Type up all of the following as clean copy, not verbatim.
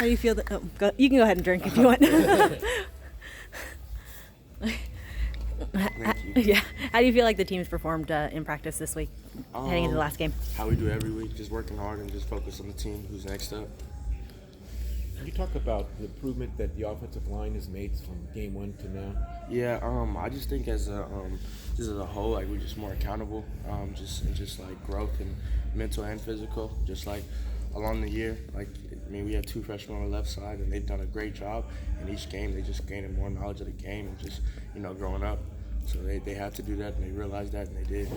How do you feel? You can go ahead and drink if you want. Thank you. Yeah. How do you feel like the team's performed in practice this week, heading into the last game? How we do every week, just working hard and just focus on the team who's next up. Can you talk about the improvement that the offensive line has made from game one to now? Yeah, I just think just as a whole, like we're just more accountable, just like growth and mental and physical, just like along the year. Like we had 2 freshmen on the left side, and they've done a great job. In each game, they just gaining more knowledge of the game and just growing up. So they had to do that, and they realized that, and they did.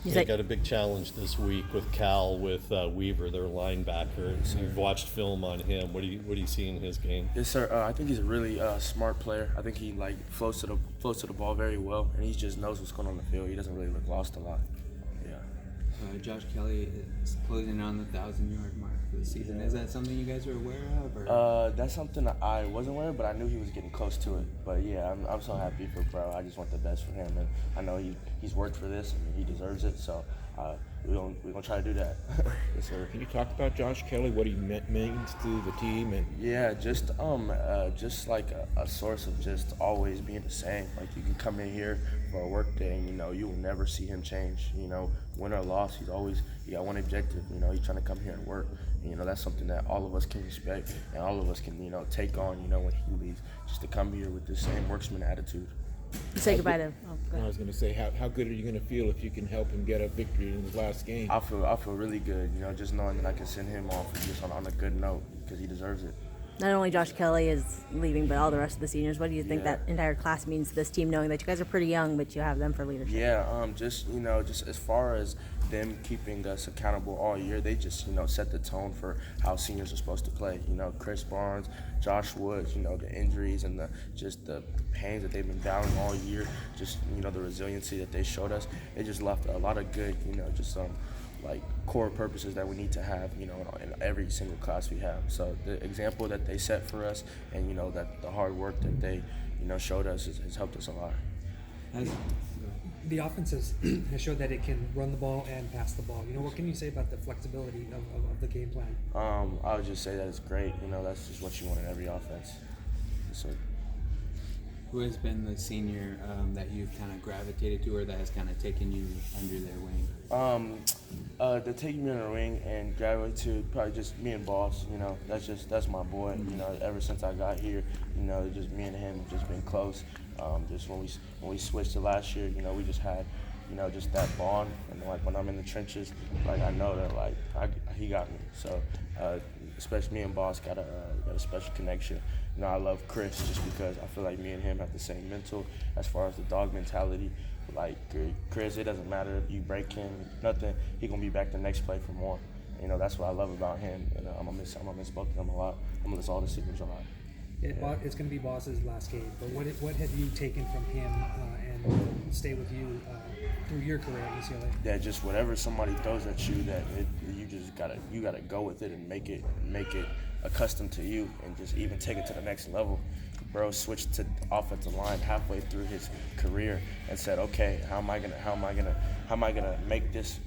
They got a big challenge this week with Cal, with Weaver, their linebacker. So you've watched film on him. What do you see in his game? Yes, sir. I think he's a really smart player. I think he floats to the ball very well, and he just knows what's going on in the field. He doesn't really look lost a lot. Yeah. Josh Kelly is closing on the 1,000-yard mark for the season. Is that something you guys are aware of? Or? That's something that I wasn't aware of, but I knew he was getting close to it. But yeah, I'm so happy for bro. I just want the best for him, and I know he's worked for this, and he deserves it. So we're gonna try to do that. Yes, sir. Can you talk about Josh Kelly, what he means to the team, and yeah, just like a source of just always being the same. Like you can come in here for a work day, and you will never see him change. Win or loss, he got one objective. He's trying to come here and work. And, that's something that all of us can respect, and all of us can take on. When he leaves, just to come here with the same worksman attitude. Say goodbye to him. I was going to say, how good are you going to feel if you can help him get a victory in his last game? I feel really good, just knowing that I can send him off just on a good note because he deserves it. Not only Josh Kelly is leaving, but all the rest of the seniors. What do you think that entire class means to this team, knowing that you guys are pretty young, but you have them for leadership? Yeah, just as far as them keeping us accountable all year, they just set the tone for how seniors are supposed to play. Chris Barnes, Josh Woods, the injuries and the pains that they've been battling all year, just the resiliency that they showed us. It just left a lot of good, like core purposes that we need to have, in every single class we have. So the example that they set for us, and that the hard work that they, showed us has helped us a lot. The offense has showed that it can run the ball and pass the ball. What can you say about the flexibility of the game plan? I would just say that it's great. That's just what you want in every offense. So. Who has been the senior that you've kind of gravitated to, or that has kind of taken you under their wing? They're taking me under their wing and gravitate to probably just me and Boss. That's my boy. Ever since I got here, just me and him have just been close. Just when we switched to last year, we just had, just that bond. And like when I'm in the trenches, like I know that he got me. So especially me and Boss got a special connection. I love Chris just because I feel like me and him have the same mental as far as the dog mentality. Like Chris, it doesn't matter if you break him, nothing. He gonna be back the next play for more. That's what I love about him. And I'm gonna miss both of them a lot. I'm gonna miss all the seniors a lot. It's going to be Boss's last game, but what have you taken from him and stay with you through your career at UCLA? Yeah, just whatever somebody throws at you, you just gotta go with it and make it accustomed to you, and just even take it to the next level. Bro switched to offensive line halfway through his career and said, "Okay, how am I gonna make this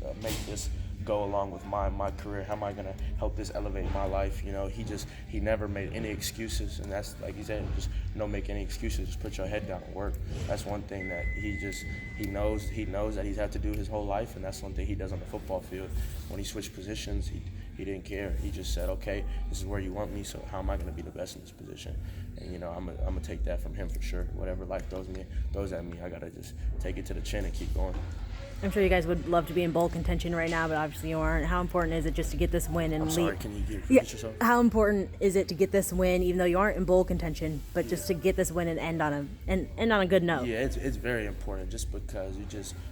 go along with my career? How am I gonna help this elevate my life?" He never made any excuses, and that's like he said, just don't make any excuses. Just put your head down and work. That's one thing that he knows that he's had to do his whole life, and that's one thing he does on the football field. When he switched positions, he didn't care. He just said, "Okay, this is where you want me, so how am I gonna be the best in this position?" And I'm gonna take that from him for sure. Whatever life throws at me, I gotta just take it to the chin and keep going. I'm sure you guys would love to be in bowl contention right now, but obviously you aren't. How important is it just to get this win and I'm lead? sorry, can you repeat yourself? How important is it to get this win, even though you aren't in bowl contention, but just to get this win and end on a good note? Yeah, it's very important, just because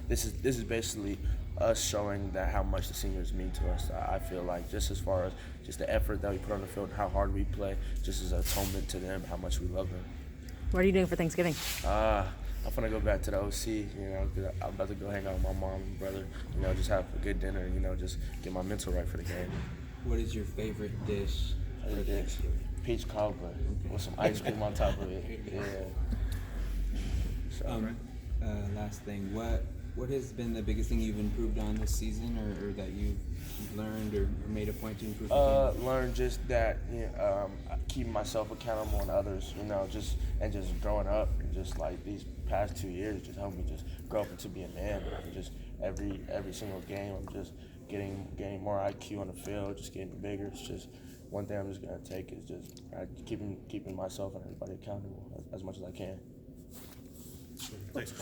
this is basically us showing that how much the seniors mean to us. I feel like just as far as just the effort that we put on the field, how hard we play, just as an atonement to them, how much we love them. What are you doing for Thanksgiving? I'm gonna go back to the OC, because I'm about to go hang out with my mom and brother, just have a good dinner, just get my mental right for the game. What is your favorite dish? Peach cobbler with some ice cream on top of it. Yeah. Last thing, what What has been the biggest thing you've improved on this season, or that you've learned or made a point to improve? Learn just that, keeping myself accountable and others, just growing up, just like these past 2 years, just helped me just grow up into be a man. Just every single game, I'm just getting more IQ on the field, just getting bigger. It's just one thing I'm just gonna take is just keeping myself and everybody accountable as much as I can. Thanks.